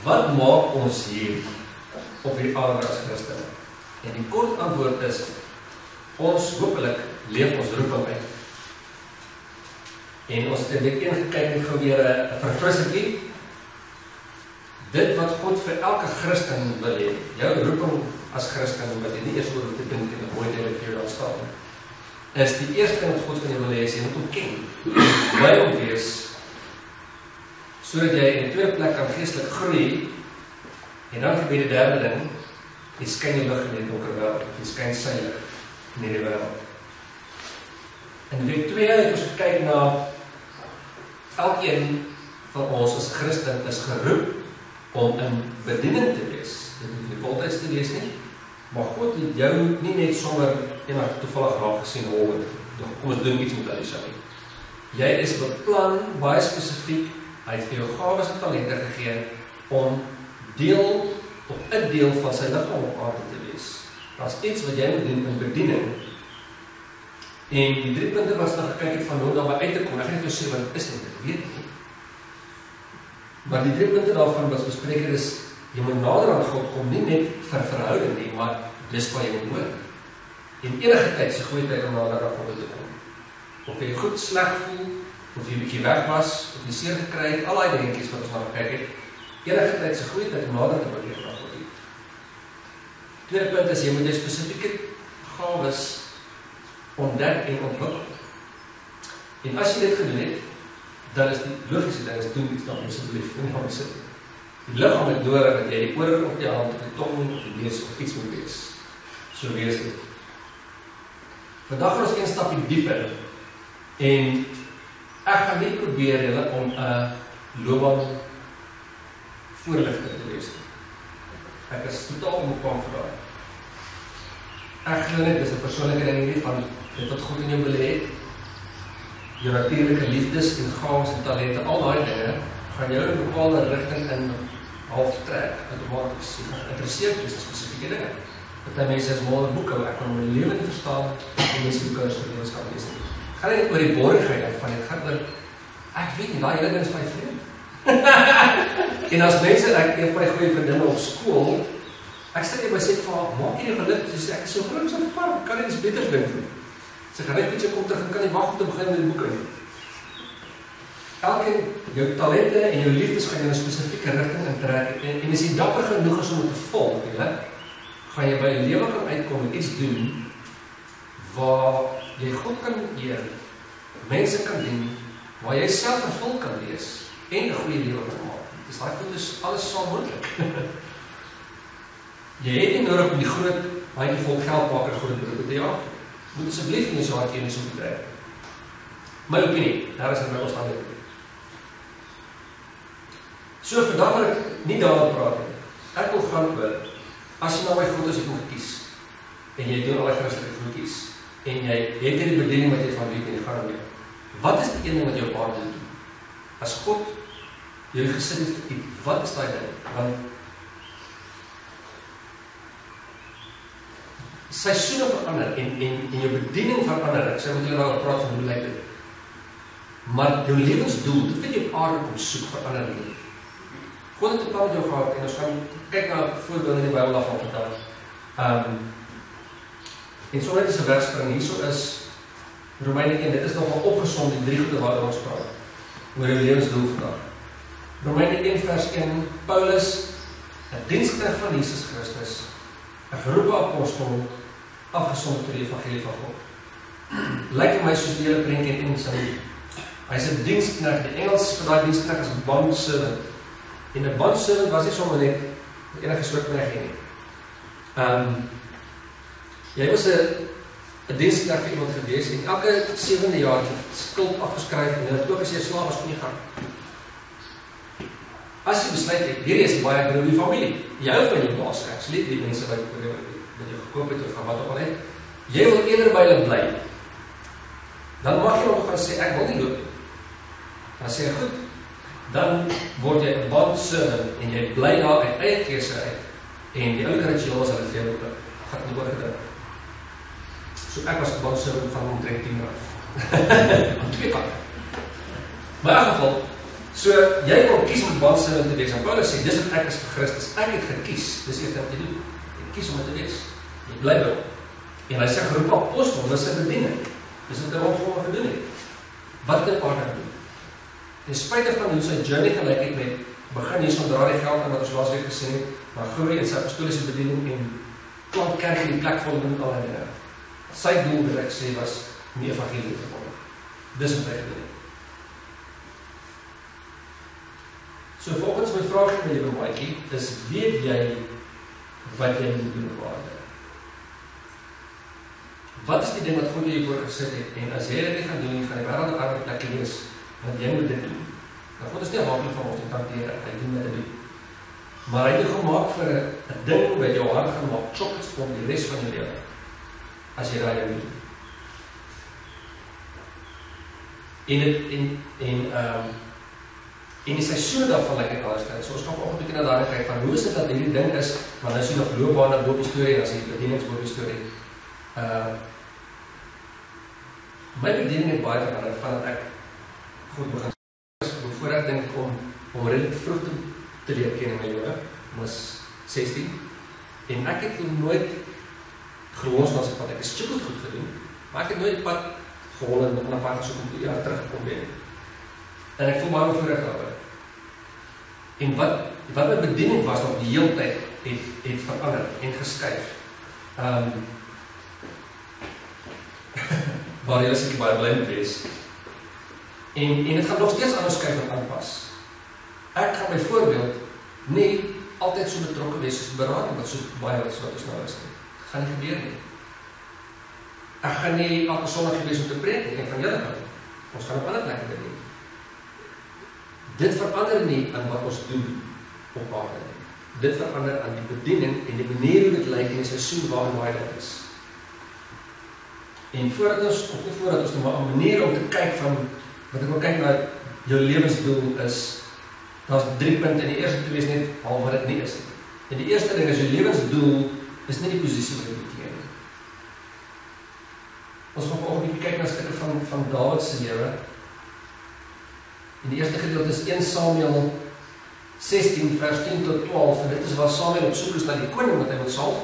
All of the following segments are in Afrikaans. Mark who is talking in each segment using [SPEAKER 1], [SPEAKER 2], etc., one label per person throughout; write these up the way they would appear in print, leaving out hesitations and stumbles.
[SPEAKER 1] wat maak ons hier op die aarde as Christene? En die kort antwoord is, ons hopelik leef ons roeping uit. En ons het dit een gekyk en gou weer 'n verfrissingkie. Dit wat God vir elke Christen wil hê, jou roeping as Christen, wat jy nie eers oor hoef te dink en 'n mooi ding wat vir jou daar staan, is die eerste ding wat God van jou wil hê, is jy moet hom ken. By hom wees, sodat jy in die tweede plek kan geestelik groei, en dan gebeur die derde ding, jy skyn die lig in die donker wêreld, jy skyn sy lig in hierdie wêreld. In week 2 het ons gekyk na elkeen van ons as Christen is geroep om in bediening te wees. Dit hoef nie voltyds te wees nie, maar God het jou nie net sommer eendag toevallig raak gesien, kom ons doen iets met Elisha nie. Jy is beplan, baie spesifiek, hy het vir jou gawes en talente gegee om deel of 'n deel van sy liggaam op aarde te wees. Dat is iets wat jy moet doen in bediening. En die 3 punte wat ons nou gekyk het van hoe daarby uit te kom, ek gaan net vir sê wat dit is nie, ek weet nie. Maar die 3 punte daarvan wat ons bespreek het is, jy moet nader aan God kom, nie net vir verhouding nie, maar dis waar jy moet hoor. En enige tyd is 'n goeie tyd om nader aan God te kom. Of jy goed sleg voel, of jy 'n bietjie weg was, of jy seer gekry het, al daai dingetjies wat ons nou gekyk het, enige tyd is 'n goeie tyd om nader te beweeg aan God. Tweede punt is, jy moet jou spesifieke gawes ontdek en ontwikkel. En as jy dit gedoen het, dan is die logiese ding, is doen iets dan asseblief, nie gaan sit. Die liggaam het nodig dat jy die oor of die hand of die tong of die neus of iets moet wees. So wees dit. Vandag gaan ons een stapie dieper en ek gaan nie probeer julle om 'n loopbaan voorligter te wees. Ek is totaal onbekwaam vir daai. Ek glo net dis 'n persoonlike ding hierdie van dit wat God in jou wil hê. Jou natuurlike liefdes en gawes en talente, al daai dinge gaan jou in 'n bepaalde rigting in half trek, outomaties. Jy gaan geïnteresseerd wees in spesifieke dinge. Party mense is mal oor boeke, ek kan my lewe nie verstaan en mense boeke is vir lewenskan lees nie. Gaan nie oor die borgheid van dit, gaan oor, ek weet nie, daai hele ding is my vreemd. En as mense, ek het my goeie vriendinne op skool, ek sê nie myself van, maak jy nie geluk, soos ek is so geluk so farm, kan nie iets beter ding doen. Sy gaan net ietsie kom terug en kan nie wag om te begin met die boeke nie. Elke jou talente en jou liefdes gaan jou in 'n spesifieke rigting intrek en as jy dapper genoeg is om dit te volg, gaan jy by 'n lewe kan uitkom en iets doen waar jy God kan eer, mense kan dien, waar jy self vervul kan wees en 'n goeie lewe kan maak. Dis daai goed is alles saam moontlik. Jy het nie nodig om die groot baie vol geld maak en groot beroepe te jaag. Moet asseblief nie so hard hier nie so bedryf. My opinie, daar is in my omstandighede. So vandag wil ek nie daaroor praat nie. Ek wil gaan oor, as jy nou by God is, jy moet kies, en jy doen al die Christelike goedjies, en jy het hierdie bediening wat jy van weet en jy gaan mee. Wat is die een ding wat jy op aarde doen? As God jou gesin het vir iets, wat is daai ding? Want seisoene verander en jou bediening verander. Ek sê met julle daar praat van hoe lyk dit. Maar jou lewensdoel, dit wat jy op aarde kom soek, verander nie. God het 'n plan met jou gehad en ons gaan kyk na voorbeelde in die Bybel daarvan vertel. En so net is 'n wegspring. Hierso is Romeine 1, dit is nogal opgesom die 3 goede waaroor ons praat. Oor jou lewensdoel vandag. Romeine 1 vers 1, Paulus, 'n diensknegt van Jesus Christus, 'n geroepe apostel, afgesonder tot die evangelie van God. Lyk vir my soos die hele prentjie in Engels. Hy's 'n diensknegt. Die Engels vir daai diensknegt is bondservant. En 'n bondservant was nie sommer net enige soort knegt nie. Jy was 'n diensknegt vir iemand gewees en elke 7de jaar skuld afgeskryf en dit ook as jy 'n slaaf was kon jy gaan. As jy besluit het, hierdie is baie broer die familie. Jy hou van jou baas, ek lief die mense wat jy gekoop het of van wat ook al het. Jy wil eerder by hulle bly. Dan mag jy ook gaan sê ek wil nie loop nie. Dan sê jy goed, dan word jy 'n bondservant en jy bly daar uit eie keuse uit. En die ouer ritueel was hulle veel gaan nie oorgedruk. So ek was 'n bondservant van omtrent 10 jaar. Aan 2 kante. Maar in elk geval, So, jy kon kies om waansinnig te wees, en Paulus sê, dis wat ek is vir Christus, ek het gekies, dis eers wat jy doen, jy kies om het te wees, jy bly wel, en hy sê, geroep apostel, dis sy bediening, dis wat hy rondom gedoen het, wat dit partner doen, en spytig van hoe sy journey gelyk het met, begin hier sodra die geld aan wat ons laas week gesê het, maar groei in sy apostoliese bediening en klant kerk in die plek vol doen al en sy doel wil ek sê was om die evangelie te volg. Dis wat hy gedoen het. So volgens my vraag aan die maatjie, is weet jy wat jy moet doen op aarde? Wat is die ding wat God jy voorgesit het, en as jy dit nie gaan doen, gaan die wêreld 'n ander plek wees, want jy moet dit doen. Nou God is nie afhanklik van ons te hanteer, hy doen wat hy doen. Maar hy het gemaak vir 'n ding wat jou hart gaan maak, chocolates vir die res van jou lewe, as jy daai doen. En die seisoene daarvan lyk ek alles tyd. So ons kan ook 'n bietjie na daai kyk van hoe is dit dat hierdie ding is, want nou is jy nog loopbaan boop die storie en as jy bedienings boop die storie. My bediening het baie verander vandat ek goed begin voor ek dink om relatief vroeg te leer ken in my lewe, was 16, en ek het nooit gelos na sy pad, ek is goed gedoen, maar ek het nooit die pad gehol en nog 'n paar so om 2 jaar teruggekom ben. En ek voel baie voorreg daaroor. En wat my bediening was nog die hele tyd het verander en geskuif. Waar jy seker baie bly moet wees. En dit gaan nog steeds anders skuif en aanpas. Ek gaan byvoorbeeld nie altyd so betrokke wees as berading wat so baie wat ons nou is nie. Dit gaan nie gebeur nie. Ek gaan nie elke Sondag wees om te preek nie, en van julle gaan. Ons gaan op ander plekke bedien. Dit verander nie aan wat ons doen op aarde nie. Dit verander aan die bediening en die manier hoe dit lyk in die seisoen waarin dit is. En voordat ons nou maar 'n manier om te kyk van wat ek wil kyk na jou lewensdoel is, daar's 3 punte, en die eerste 2 is net al wat dit nie is nie. En die eerste ding is, jou lewensdoel is nie die posisie wat jy beteken nie. Ons gaan ook 'n bietjie kyk na stukke van Dawid se lewe. En die eerste gedeelte is 1 Samuel 16 vers 10 tot 12, en dit is waar Samuel op soek is na die koning wat hy moet salf,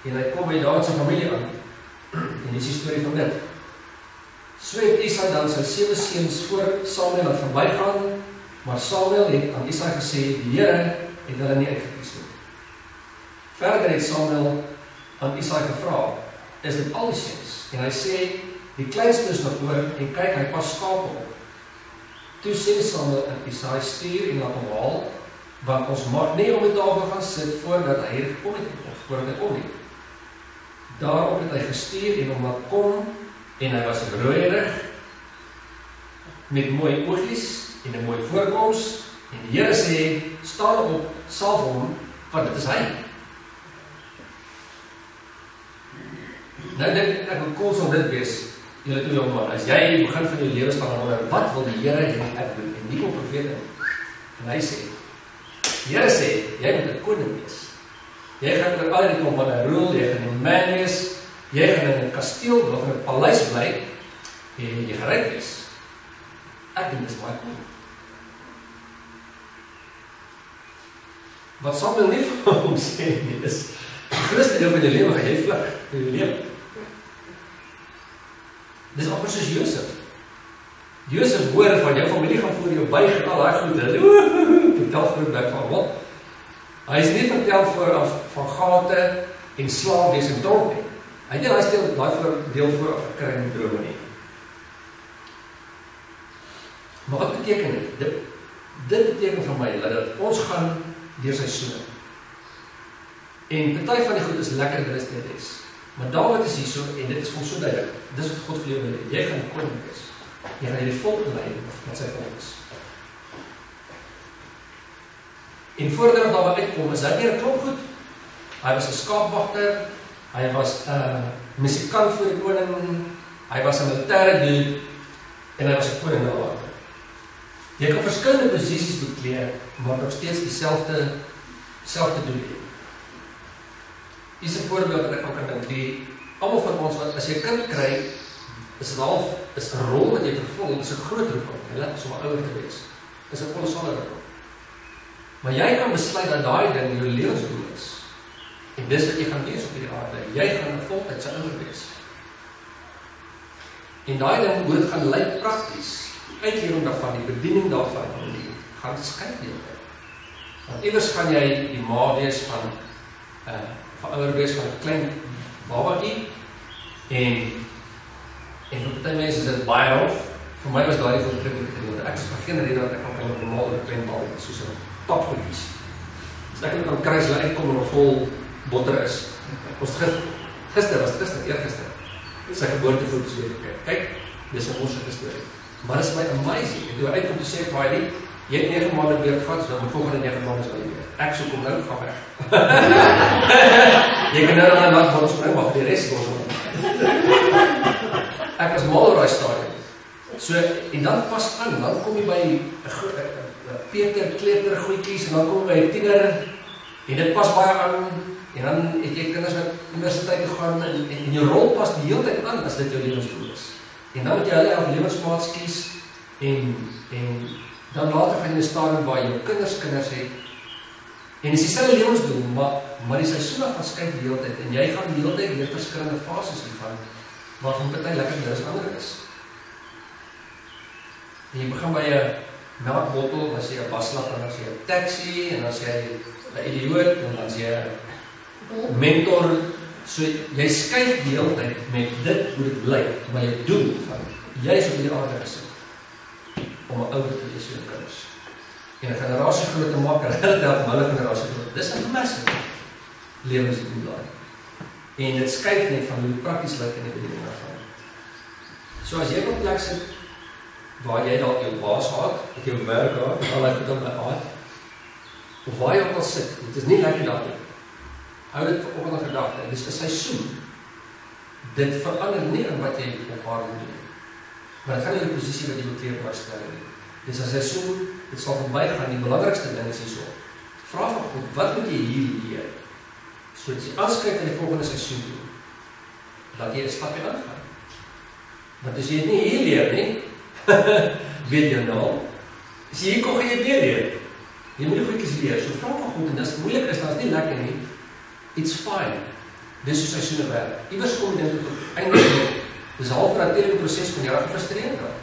[SPEAKER 1] en hy kom by Dawid se familie aan, en dis die storie van dit. So het Isaai dan sy 7 seuns voor Samuel laat verbygaan, maar Samuel het aan Isaai gesê, die Here het hulle nie uitgekies nie. Verder het Samuel aan Isaai gevra, is dit al die seuns? En hy sê, die kleinste is nog oor, en kyk, hy pas skape op. Toe sê Samuel aan Isaai, stuur en laat hom haal, want ons mag nie om die tafel gaan sit voordat hy gekom het, of voordat hy kom nie. Daarop het hy gestuur en hom laat kom, en hy was rooierig, met mooi oogies, en 'n mooi voorkoms, en die Here sê, staan op, salf hom, want dit is hy. Nou dink ek, hoe cool sal dit wees, julle toe jong man, as jy begin van jou lewensstijl wonder, wat wil die Here hê ek doen, en nie kom profeet in, en hy sê, die Here sê, jy moet 'n koning wees, jy gaan oor al die kom van 'n rule, jy gaan 'n man wees, jy gaan in 'n kasteel of in 'n paleis bly, en jy gaan ryk wees. Ek dink dis baie cool. Wat Samuel nie vir hom sê nie, is, die grootste deel van jou lewe gaan jy vlug, in jou lewe. Dis amper soos Josef. Josef hoor van jou familie gaan voor jou buig en al daai goed, vertel groot bek van wat. Hy is nie vertel vooraf van gate en slaaf wees en tronk nie. Hy het nie daai deel vooraf gekry in die drome nie. Maar wat beteken dit? Dit beteken vir my dat ons gaan deur seisoene. En party van die goed is lekker, dit is dit is. Maar Dawid is hierso en dit is ons so duidelik. Dis wat God vir jou wil hê. Jy gaan koning wees. Jy gaan hierdie volk lei wat sy volk is. En voordat Dawid uitkom, is hy weer 'n klop goed. Hy was 'n skaapwagter, hy was 'n musikant vir die koning, hy was 'n militêre dude en hy was 'n koning daar. Jy kan verskillende posisies bekleed, maar nog steeds dieselfde doel hê. Hier is 'n voorbeeld wat ek ook kan dink. Almal van ons wat as jy 'n kind kry, is 'n rol wat jy vervul, dis 'n groot roeping, hè, om ouer te wees. is 'n kolossale rukkel. Maar jy kan besluit dat daai ding jou lewensdoel is. En dis wat jy gaan wees op hierdie aarde. Jy gaan 'n voltydse ouer wees. En daai ding moet gaan lyk prakties. Uitleering daarvan, die bediening daarvan, gaan skryf nie. Want iewers gaan jy die ma wees van ouer wees van 'n klein babatjie en vir baie mense is dit baie hof. Vir my was daai voortrekking periode. Ek is van geen rede dat ek kan normaal 'n klein babatjie soos 'n papgoedjies. As ek kan kry as hulle uitkom en vol botter is. Ons eergister. Sy geboortefoto's weer kyk, dis 'n onse storie. Maar dit is my amazing. Ek doe uitkom te sê vir hy, jy het 9 maande weer gehad, so die volgende 9 maande is al weer. Ek so kom nou gaan weg. Jy kan nou aan 'n nag van spring, maar vir die res ons. Ek was mal oor daai stadium. So en dan pas aan, dan kom jy by Peter kleuter goedjies en dan kom jy by 'n tiener en dit pas baie aan. En dan het jy kinders wat universiteit toe gaan en jou rol pas die hele tyd aan as dit jou lewensdoel is. En dan moet jy hulle op lewensmaats kies en dan later gaan jy 'n stadium waar jy jou kinders het en dis dieselfde lewensdoel, maar die seisoene gaan skuif die hele tyd en jy gaan die hele tyd deur verskillende fases hiervan waarvan party lekkerder as ander is. En jy begin by 'n melkbottel, as jy 'n baslap en as jy 'n taxi en as jy 'n idioot en as jy 'n mentor, so jy skuif die hele tyd met dit hoe dit lyk, maar jy doel van jy is op die aarde gesit om 'n ouer te wees vir jou kinders. En 'n generasie groot te maak, en hulle help hulle generasie groot. Dis 'n massive lewensdoel daai. En dit skuif net van hoe prakties lyk in die bediening daarvan. So as jy op 'n plek sit waar jy dalk jou baas haat, of jou werk haat, al hy goed op my haat, of waar jy ook al sit, dit is nie lekker daartoe. Hou dit vir oggend en gedagte, dit is 'n seisoen. Dit verander nie in wat jy op aarde doen. Maar dit gaan nie die posisie wat jy bekleed stel nie. Dit is 'n seisoen, dit sal verbygaan. Die belangrikste ding is hierso. Vra van God, wat moet jy hier leer? So as jy aanskyk in die volgende seisoen toe, laat jy 'n stapie aangaan. Want as jy dit nie hier leer nie, weet jy nou, as jy hier kom, gaan jy weer leer. Jy moet die goedjies leer. So vra van God, en as het moeilik is, dan is het nie lekker nie. It's fine. Dis hoe seisoene werk. Iewers kom jy dit tot einde. Dis 'n half natuurlike proses van jy raak gefrustreerd raak.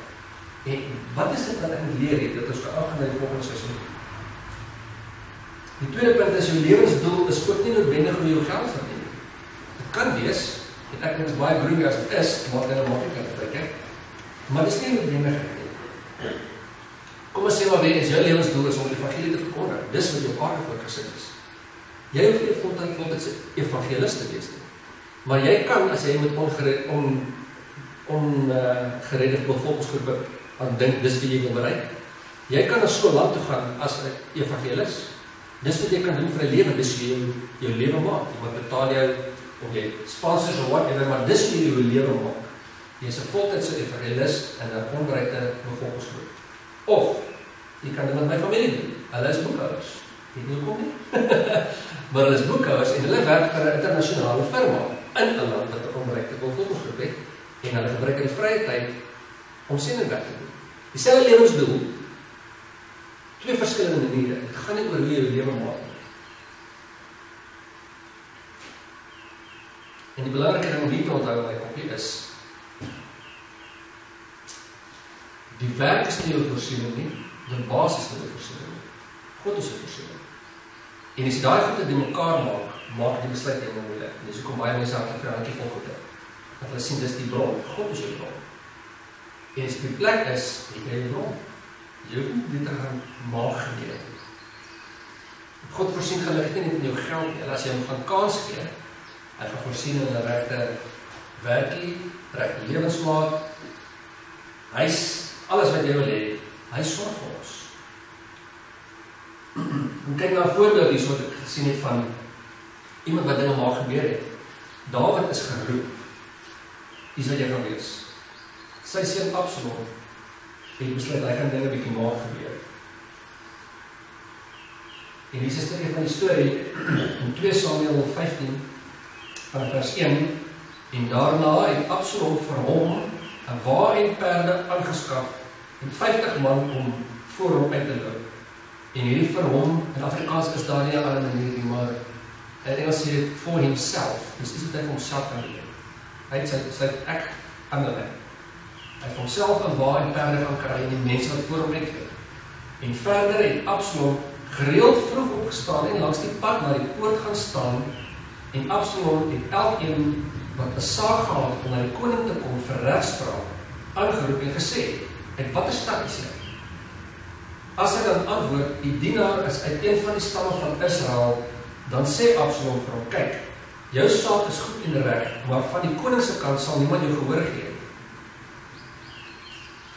[SPEAKER 1] En wat is dit wat ek moet leer het, dat ons kan aangaan na die volgende seisoen? Die tweede punt is, jou lewensdoel is ook nie noodwendig om jou geld verdien. Dit kan wees, en ek dink is baie broeie as dit is, maar dit maak ek kan kyk. Maar dit is nie noodwendig nie. Kom ons sê maar weer, is jou lewensdoel is om die evangelie te verkondig. Dis wat jou paarde voorgesit is. Jy hoef nie voltydse evangelist te wees nie. Maar jy kan, as jy met ongeredde bevolkingsgroepe aan dink, dis wat jy wil bereik. Jy kan na skool toe gaan as 'n evangelis. Dis wat jy kan doen vir 'n lewe, dis hoe jy jou lewe maak. Iemand betaal jou, of jy sponsors of whatever, maar dis hoe jy jou lewe maak. Jy is 'n voltydse evangelis in 'n onbereikte bevolkingsgroep. Of, jy kan dit met my familie doen. Hulle is boekhouers. Weet nie hoekom nie. Maar hulle is boekhouers en hulle werk vir 'n internasionale firma in 'n land wat 'n onbereikte bevolkingsgroep het. En hulle gebruik hulle vrye tyd om sendingwerk te doen. Dieselfde lewensdoel, twee verskillende maniere. Dit gaan nie oor hoe jy jou lewe maak nie. En die belangrike ding om hier te onthou my kopie is, die werk is nie jou voorsiening nie, die basis is nie jou voorsiening nie. God is jou voorsiening. En as jy daai goed in mekaar maak die besluit helemaal moeilik. En dis hoekom baie mense vir 'n handjie vol goed het. Dat hulle sien, dis die bron. God is jou bron. En as jy op die plek is, het jy die bron. Jy hoef nie dit te gaan maag geleer. God voorsien gelukkig nie in jou geld nie. En as jy hom gaan kans gee, hy gaan voorsien in 'n regte werkie, regte lewensmaat. Hy's alles wat jy wil hê, hy sorg vir ons. En kyk na 'n voorbeeld hier, wat ek gesien het van iemand wat dinge maar gebeur het. Dawid is geroep. Dis wat jy gaan wees. Sy seun Absalom het besluit hy gaan dinge bietjie maar gebeur. En hier is 'n stukkie van die storie in 2 Samuel 15 van vers 1. En daarna het Absalom vir hom 'n wa en perde aangeskaf en 50 man om voor hom uit te loop. En hierdie vir hom, in Afrikaans is daar nie 'n ander manier nie, maar in Engels sê dit for himself, dis iets wat hy vir homself kan doen. Hy het sy ek aanlei. Hy het homself in wa en perde gaan kry en die mense wat voor hom uitloop. En verder het Absalom gereeld vroeg opgestaan en langs die pad na die poort gaan staan, en Absalom het elkeen wat 'n saak gehad om na die koning te kom vir regspraak aangeroep en gesê, uit watter stad is jy? As hy dan antwoord, die dienaar is uit een van die stamme van Israel, dan sê Absalom vir hom, kyk, jou saak is goed en reg, maar van die koning se kant sal niemand jou gehoor gee.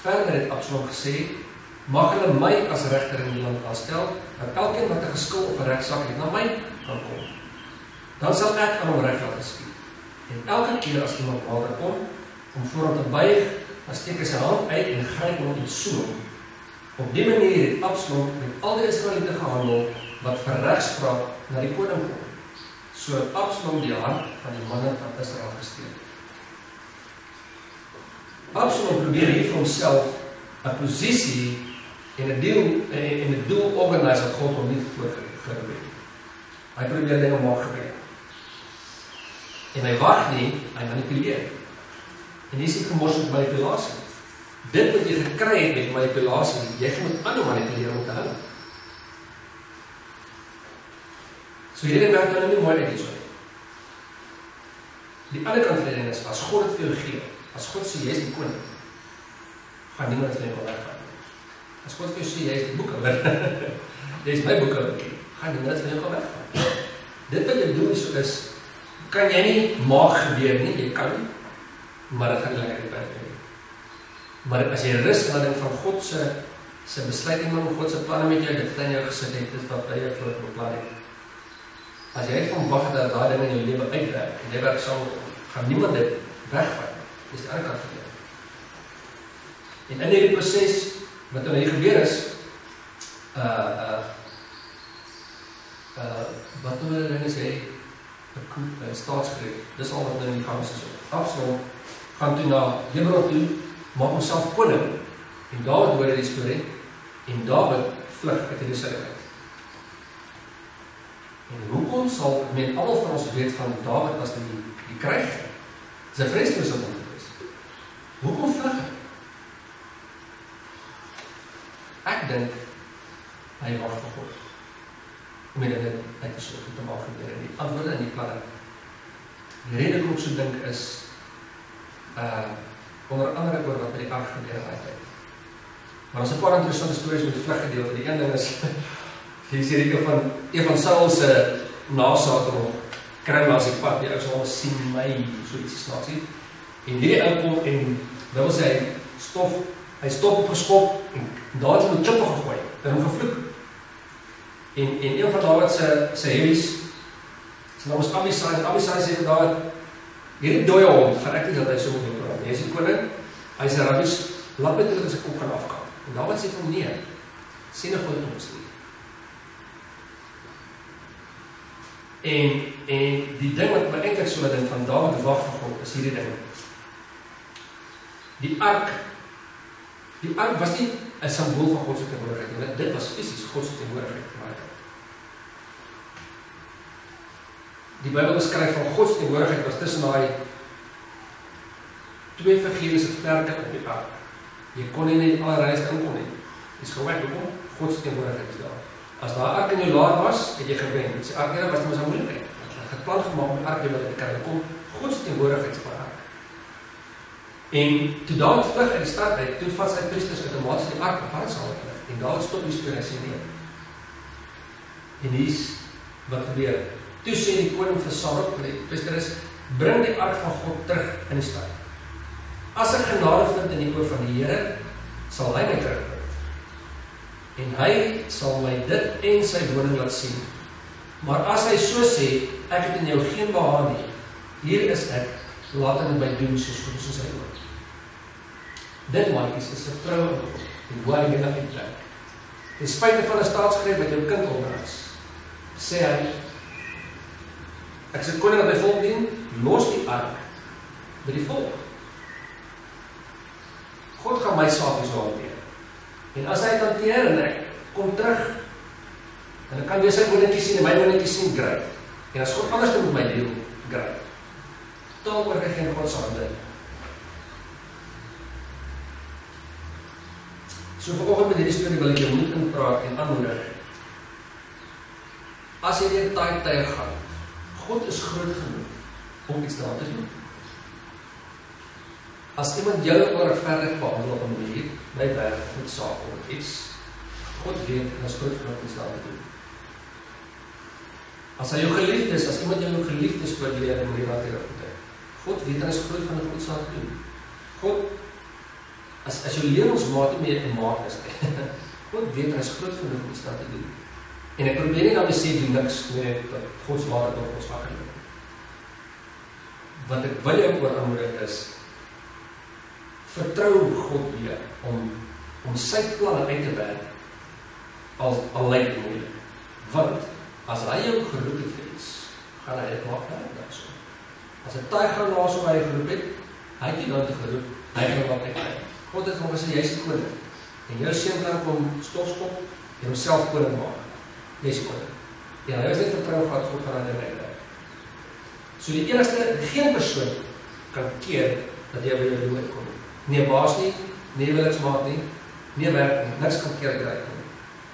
[SPEAKER 1] Verder het Absalom gesê, mag hulle my as regter in die land aanstel, dat elkeen wat 'n geskil of 'n regsaak het, na my kan kom. Dan sal ek aan hom reg laat geskied. En elke keer as iemand nader kom, om voor hom te buig, dan steek hy sy hand uit en gryp hom en soen hom. Op die manier het Absalom met al die Israeliete gehandel, wat vir regspraak na die koning kom. So het Absalom die hart van die manne van Israel gesteel. Absalom probeer hier vir homself 'n posisie en 'n doel organise wat God hom nie voorgeroep het. Hy probeer dinge maak gebeur. En hy wag nie, hy manipuleer. En hier is die gemors met manipulasie. Dit wat jy gekry het met manipulasie, jy moet ander manipuleer om te hou. So hierdie werk nou nie mooi uit is. Die ander kant van die ding is, as God het vir jou gee, as God sê, jy is die koning, gaan niemand van jou kan weggaan. As God vir jou sê, jy is die boekhouder, jy is my boekhouder, gaan niemand van jou kan weggaan. Dit wat jy doen is, kan jy nie maak gebeur nie, jy kan, maar dit gaan nie lekker werk nie. Maar as jy rus in die ding van God se besluitneming, God se planne met jou, dit wat in jou gesit het, dit wat by jou voor beplan het. As jy van wag dat daai ding in jou lewe uitwerk, en jy werk saam, gaan niemand dit wegvat. Dis die ander kant van jou. En in hierdie proses, wat nou hier gebeur is, wat nou die ding is, staatsgreep, dis al wat nou in die gang is. Absalom gaan toe na Hebron toe, maak homself koning, en Dawid hoor die storie, en Dawid vlug uit Jerusalem uit. En hoekom sal men almal van ons weet van Dawid as die kryger? Dis 'n vreeslose ding gewees. Hoekom vlug hy? Ek dink hy wag vir God. Om dit uit te sorg te maak gebeur en die antwoorde en die planne. Die rede ek ook so dink is onder andere oor wat by die ark gebeur het. Maar ons 'n paar interessante stories met vlug gedeelte. Die een ding is jy sê een van Saul se nasate nog kry maar as die pad, die ou sal sien my so iets snaaks nie. En hierdie ou kom en dit wil sê hy stop opgeskop en daar het hy met klippe gegooi en hom gevloek. En een van Dawid se heavies, sy naam is Abisai, en Abisai sê vir Dawid, hierdie dooie hond, gaan ek nie dat hy so moet doen. Hy is die koning, hy is 'n rabbies, laat my toe dat sy kop gaan afgaan. En Dawid sê vir hom, nee, sê nou God het hom gestuur. En die ding wat my eintlik so ding van Dawid wag vir God, is hierdie ding. Die ark was nie 'n simbool van God se teenwoordigheid, dit was fisies God se teenwoordigheid. Die Bybel beskryf van God se teenwoordigheid was tussen daai twee figure se vlerke op die ark. Jy kon nie net allerlei inkom nie. Dis geweg hoekom God se teenwoordigheid is daar. As daai ark in jou laar was, het jy gewen. Dit se ark nie was mos 'n moeilikheid. Hy het plan gemaak om die ark te kry. Kom God se teenwoordigheid op die ark. En toe Dawid vlug uit die stad uit, toe vat sy priesters outomaties die ark af saam met hulle. En Dawid stop die storie en sê nee. En hier's wat gebeur. Toe sê die koning vir Sadok, die priester is, bring die ark van God terug in die stad. As ek genade vind in die oë van die Here, sal hy my terugbring. En hy sal my dit en sy woning laat sien. Maar as hy so sê, ek het in jou geen behaag nie, hier is ek, laat hy my doen soos goed soos hy wil. Dit maatjies is vertroue in God, en hoe hy my uitwerk. Ten spyte van 'n staatsgreep wat jou kind onderras, sê hy, ek sê koning dat my volk dien, los die ark by die volk. God gaan my saak so hanteer. En as hy het hanteer, en kan wees sy wonetjie sien en my wonetjie sien, great. En as God anders met my deel, great. Dan word ek geen God se hande. So vanoggend met hierdie storie wil ek jou moed inpraat en aanmoedig. As jy deur daai tye gaan, God is groot genoeg om iets daar te doen. As iemand jou onregverdig behandel op 'n manier, my werk, goed saak of iets, God weet en is groot genoeg om iets daar te doen. As hy jou geliefd is, as iemand jou geliefd is wat leer en leer natuurlik goed. God weet en is groot genoeg om iets daar te doen. God, as jou lewensmaat nie meer 'n maat is, God weet en is groot genoeg om iets daar te doen. En ek probeer nie daarmee sê doen niks meer dat God se waarheid op ons afgeneem. Wat ek wil jou oor aanmoedig is, vertrou God weer om sy planne uit te werk al lyk dit moeilik. Want as hy jou geroep het vir iets, gaan hy dit maak daarso. As 'n taai gaan na so hy geroep het, hy het nie dan te geroep, hy gaan wat uitkom. God het hom gesê jy's die koning. En jou seun kan kom stofskop en homself koning maak. Jy's koning. En hy is net vertrou gehad God gaan aan hom uitwerk. So die enigste, geen persoon kan keer dat jy by jou doel uitkom. Nie baas nie, nie huweliksmaat nie, nie werk nie, niks kan keer dat jy uitkom.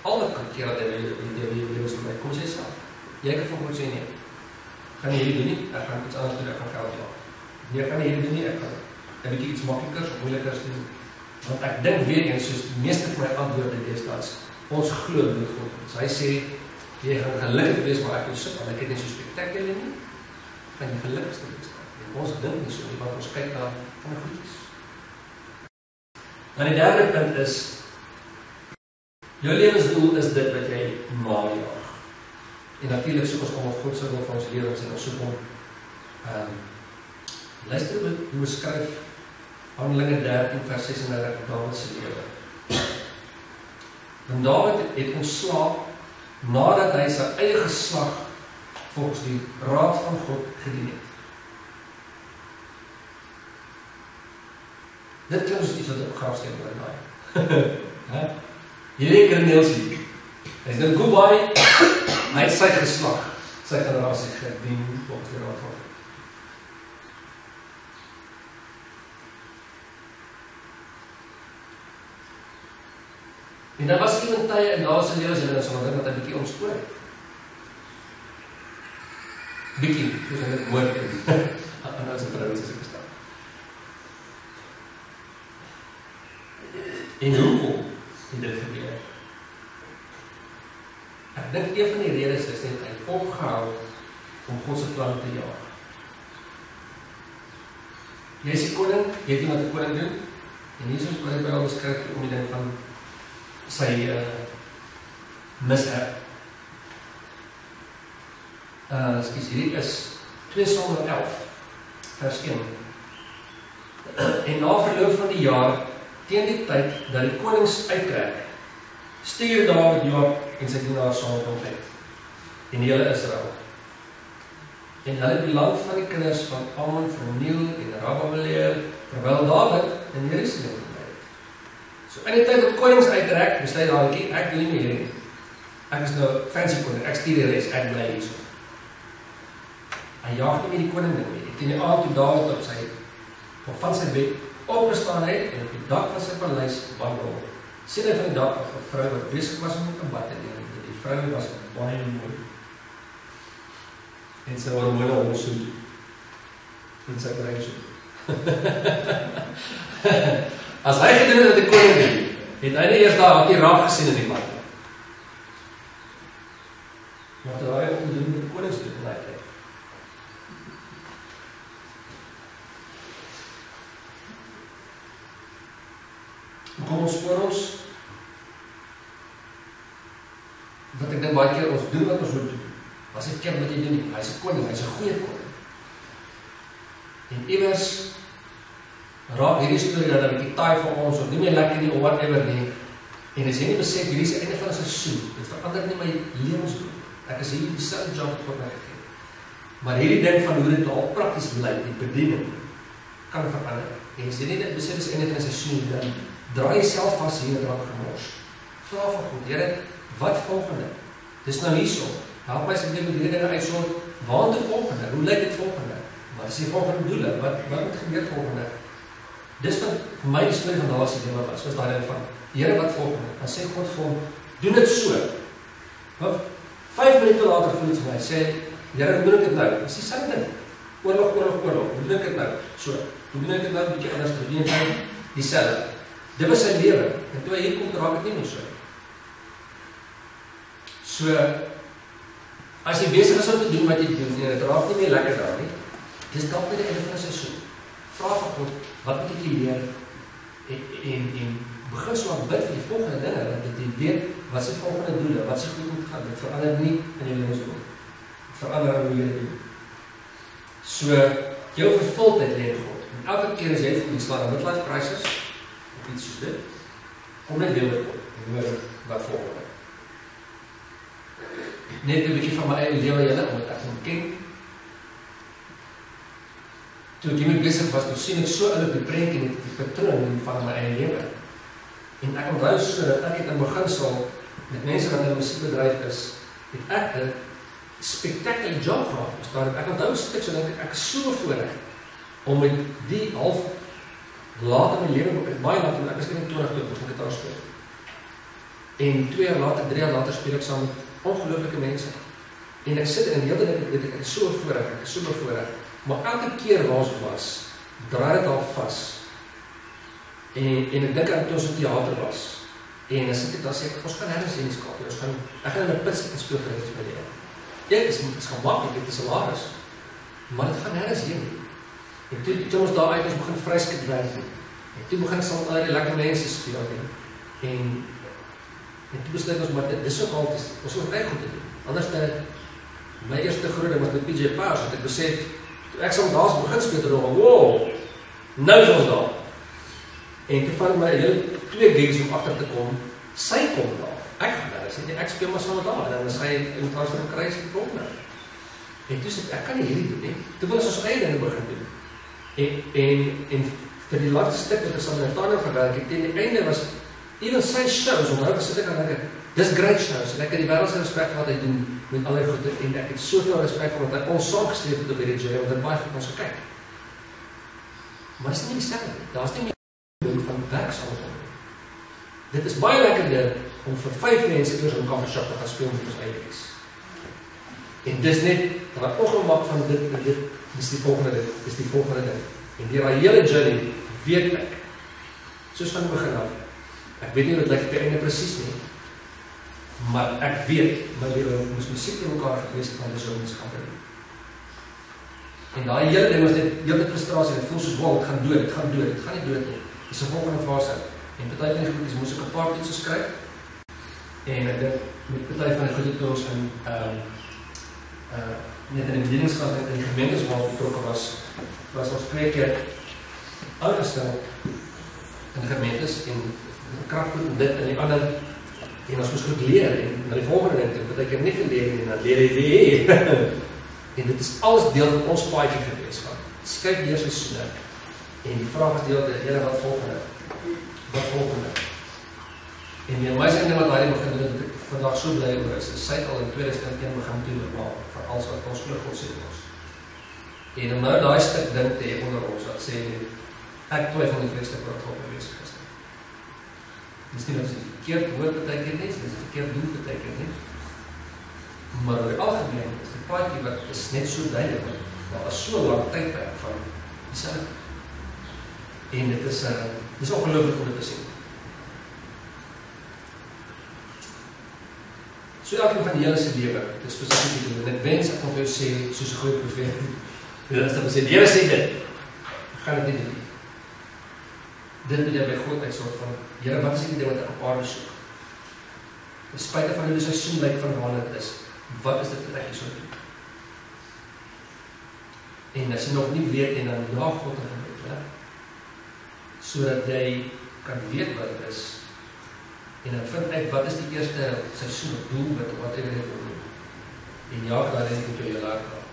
[SPEAKER 1] Al wat kan keer dat jy by jou doel uitkom, sê self. Jy kan van God sê nee. Gaan nie hierdie doen nie, ek gaan iets anders doen, ek gaan geld maak. Nee, ek gaan nie hierdie doen nie, ek gaan 'n bietjie iets maklikers of moeilikers doen. Want ek dink weer eens, soos die meeste van my antwoorde deesdae, ons glo in God. So hy sê, jy gaan gelukkig wees waar ek jou sit, want ek het nie so spektakulêr nie, gaan jy gelukkigste wees. En ons dink nie so nie, want ons kyk na van die goedjies. En die derde punt is, jou lewensdoel is dit wat jy najaag. En natuurlik soek ons almal God se wil vir ons lewens en ons soek hom. Luister hoe beskryf Handelinge 13 vers 36 Dawid se lewe. En Dawid het ontslaap nadat hy sy eie geslag volgens die raad van God gedien het. Dit klink soos iets wat op grafsteen word daai. Hierdie Cornelius, hy's nou goodbye, hy het sy geslag, sy generasie gedien volgens die raad van God. En daar was iemand tye in daar se lewens en ons dink dat hy bietjie ontspoor het. Bietjie, soos hy dit hoor en nou is dit trouens as ek verstaan. En hoekom het dit gebeur? Ek dink een van die redes is net hy opgehou om God se plan te jaag. Jy is die koning, jy weet wat 'n koning doen, en Jesus wat hy by ons skryf om die ding van sy mishap. Hierdie is 2 Samuel 11 vers 1. En na verloop van die jaar, teen die tyd dat die konings uittrek, stuur Dawid Joab en sy dienaars saam met hom uit, en die hele Israel. En hulle het die land van die kinders van Ammon verniel en Rabba beleer, terwyl Dawid in Jerusalem gebly het. So in die tyd dat konings uittrek, besluit Dawid, ek wil nie meer hierdie. Ek is nou fancy koning, ek stuur die res, ek bly hierso. Hy jaag nie meer die koning ding meer. Teen die aand toe Dawid op van sy bed opgestaan het en op die dak van sy paleis wandel. Sien hy van die dak af 'n vrou wat besig was om 'n bad te doen. Die vrou was baie mooi. En sy hormone ondersoek. En sy kry so. As hy gedoen het wat die koning doen, het hy nie eers daar die raak gesien in die bad. Maar toe hy om te doen met die konings doen, en hy kijk. Kom ons voor ons, wat ek dink baie keer ons doen wat ons moet doen. As ek ken wat jy doen nie, hy is 'n koning, hy is 'n goeie koning. En iewers raak hierdie storie dat 'n bietjie taai vir ons, of nie meer lekker nie, of whatever nie. En as jy nie besef, hierdie is die einde van 'n seisoen, dit verander nie my lewensdoel. Ek is hier dieselfde job wat my gegee. Maar hierdie ding van hoe dit al prakties lyk, die bediening, kan verander. En as jy nie dit besef is einde van 'n seisoen, dan draai jouself vas hier en raak gemors. Vra van God, Here, wat volgende? Dis nou hierso. Help my asseblief met hierdie dinge uitsort. Waartoe volgende? Hoe lyk dit volgende? Wat is die volgende doele? Wat moet gebeur volgende? Dis wat vir my die storie van Dawid se lewe was. Was daai ding van, Here, wat volgende? Dan sê God vir hom, doen dit so. 5 minute later voel iets vir my, sê, Here, hoe doen ek dit nou? Dis dieselfde ding. Oorlog. Hoe doen ek dit nou? So, hoe doen ek dit nou? Bietjie anders, hoe doen ek dit? Dieselfde. Dit was sy lewe. En toe hy hier kom, raak het nie meer so. So, as jy besig is om te doen wat jy doen, en het raak nie meer lekker daar nie, dis dalk by die einde van die seisoen. Vra vir God, wat moet ek leer? En begin so aan bid vir die volgende dinge, dat jy weet, wat is die volgende doele, wat is goed moet gaan, dit verander nie in jou lewensdoel. Verander aan hoe jy doen. So, jou vervulling leer God. En elke keer as jy vir die slaan midlife crisis, of iets soos dit, kom net weer met God, en hoor wat volgende. Net 'n bietjie van my eie lewe julle, omdat ek hom ken. Toe ek hiermee besig was, toe sien ek so in die prentjie en die patroon van my eie lewe. En ek onthou so dat ek het in beginsel met mense wat in die musiekbedryf is, het ek 'n spectacular job gehad. Ek onthou 'n stuk so dink ek is so voorreg om met die half laat in my lewe, baie laat, ek was in 20 toe begin gitaar speel. En 2 jaar later, 3 jaar later speel ek saam met ongelooflike mense. En ek sit in die hele ding, ek is so bevoorreg, maar elke keer waar ons was, draai dit al vas. En ek dink aan toe ons in theater was. En dan sit ek daar sê, ons gaan nergens heen skap, ek gaan in 'n put sit en speel vir die my lewe. Ja, dit is gemakkelijk, dit is salaris, maar dit gaan nergens heen. En toe ons daar uit, ons begin vryskut werk. En toe begin saam al die lekker mense speel. En toe besluit ons, maar dit is ook al, ons moet reg goed te doen. Anders my eerste groot ding was met PJ Paars, het ek besef, toe ek saam daar begin speel, toe wow, nou is ons daar. En toe val my hele 2 gigs om agter te kom, sy kom daar. Ek gaan daar, ek speel maar saam met daar, en dan is hy in plaas van kruis gekom nou. En toe sê ek kan nie hierdie doen nie. Toe wil ons eie dinge begin doen. En vir die laatste stuk wat ek saam met Tanya gewerk het, en die einde was, even sy shows, onthou, sit ek aan dink, dis great shows, en ek het die wêreldse respek wat hy doen met al die goede, en ek het soveel respek omdat hy ons saam gesteef het op hierdie journey, want hy baie goed ons gekyk. Maar dit is nie dieselfde, daar is nie meer van werk saam met hom. Dit is baie lekkerder om vir 5 mense eers in 'n coffeeshop te gaan speel met ons eie is. En dis net, dat ongemak van dit, dis die volgende ding. En die hele journey, weet ek, soos van die begin af, ek weet nie wat lyk die einde presies nie, maar ek weet, my lewe moes musiek in mekaar gewees van die zomerskap doen. En daai hele ding was net, hele frustrasie, het voel soos, wow, het gaan dood, het gaan nie dood nie. Dis 'n volgende fase. En party van die goedjies moes ek 'n paar iets skryf. En ek dink met party van die goedjies toe ons in net in die bedieningskant in die gemeentes waar ons betrokke was ons 2 keer uitgestel in die gemeentes en krachtgoed en dit en die ander en ons moes goed leer en na die volgende ding toe, wat ek nie geleer en dan leer jy weer en dit is alles deel van ons paadjie gewees van skryf deur seisoene en die vraag is deel Here wat volgende en die amazing ding wat hy begin doen dat ek vandag so bly oor is sy het al in 2001 begin doen vir alles wat ons glo God sê ons en om nou daai stuk ding te hê onder ons wat sê ek twyfel nie vrees dat God besig is miskien is dit verkeerd woord beteken nie, dit is verkeerd doen beteken nie. Maar oor die algemeen is die paadjie wat is net so duidelik, daar is so lang tydperk van dieselfde. En dit is ongelooflik om dit te sien. So elkeen van die hele se lewe, dit is spesifiek doen, en ek wens ek kan vir jou sê, soos 'n goeie profeet, dit is dat ons sê, die Here sê dit, gaan dit nie doen. Dit moet jy by God uitsort van, Here, wat is die ding wat ek op aarde soek? In spite van hoe die seisoen lyk van waar dit is, wat is dit wat ek so doen? En as jy nog nie weet en dan jaag God in gebed, sodat jy kan weet wat dit is, en dan vind ek, wat is die eerste seisoen, doel, wat jy wil doen, en jaag daarin met jou laat gaan.